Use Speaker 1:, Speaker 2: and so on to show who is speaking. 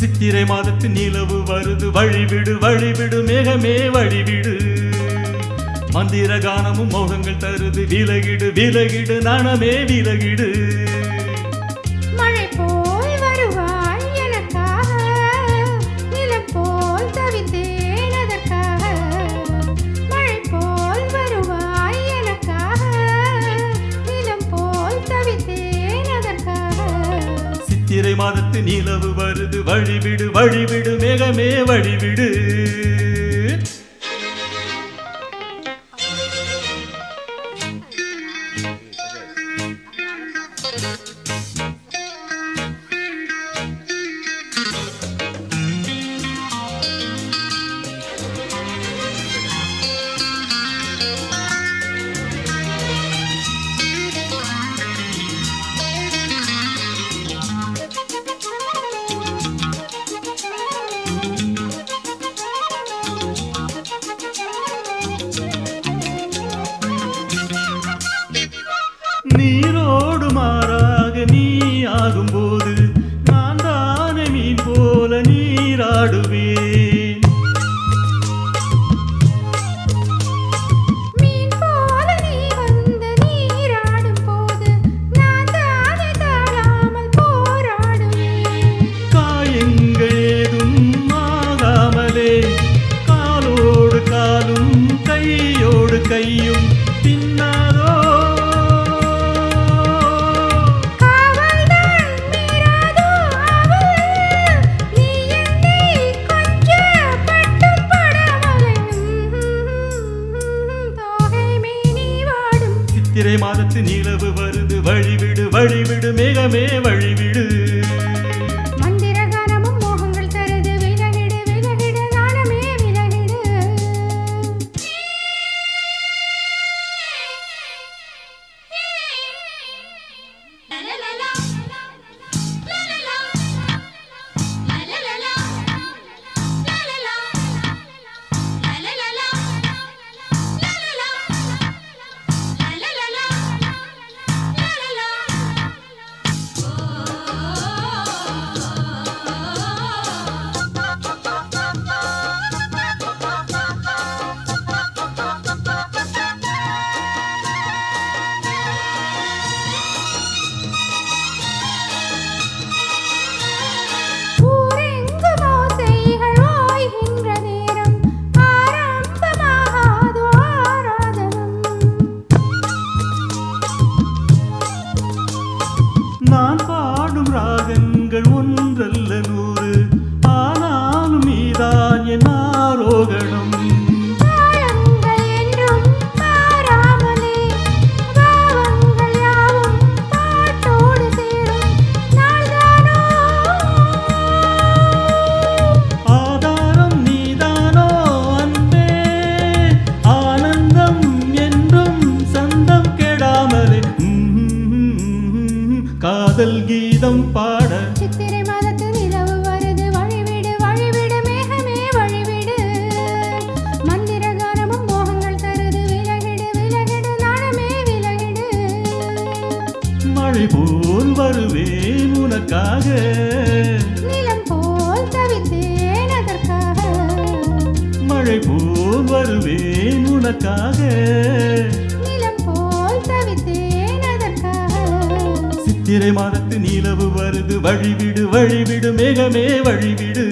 Speaker 1: சித்திரை மாதத்து நிலவு வருது வழிவிடு வழிவிடு மேகமே வழிவிடு மந்திர கானமும் மோகங்கள் தருது விலகிடு விலகிடு நாணமே விலகிடு
Speaker 2: மழை போல் வருவாய் எனக்காக நிலம் போல் தவித்தேன் அதற்காக மழை போல் வருவாய் எனக்காக நிலம் போல் தவித்தேன் அதற்காக
Speaker 1: சித்திரை மாதத்து நிலவு வருது வழிவிடு வழிவிடு மேகமே வழிவிடு நீரோடு மாறாக நீ ஆகும்போது நான் தானே மீன் போல நீராடுவேன்
Speaker 2: மீன் போல நீ வந்து நீராடும் போது நான் தானே தாழாமல் போராடுவேன்
Speaker 1: காயங்கள் ஏதும் ஆகாமலே காலோடு காலும் கையோடு கையும் பின்னாதோ சித்திரை மாதத்து நிலவு வருது வழிவிடு வழிவிடு மேகமே வழிவிடு
Speaker 2: மந்திர கானமும் மோகங்கள் தருது விலகிடு விலகிடு நாணமே விலகிடு
Speaker 1: நான் பாடும் ராகங்கள் ஒன்றல்ல நூறு ஆனாலும் நீதான் என் ஆரோகணம் ஆதாரம் நீதானோ அன்பே ஆனந்தம் என்றும் சந்தம் கெடாமலே காதல் கீதம் பாட
Speaker 2: சித்திரை மாதத்து நிலவு வருது வழிவிடு வழிவிடு மேகமே வழிவிடு மந்திர கானமும் மோகங்கள் தருது விலகிடு விலகிடு நாணமே விலகிடு
Speaker 1: மழை போல் வருவேன் உனக்காக
Speaker 2: நிலம் போல் தவித்தேன் அதற்காக
Speaker 1: மழை போல் வருவேன் உனக்காக
Speaker 2: நிலம் போல் தவித்தேன் அதற்காக
Speaker 1: சித்திரை மாதத்து நிலவு வருது வழிவிடு வழிவிடு மேகமே வழிவிடு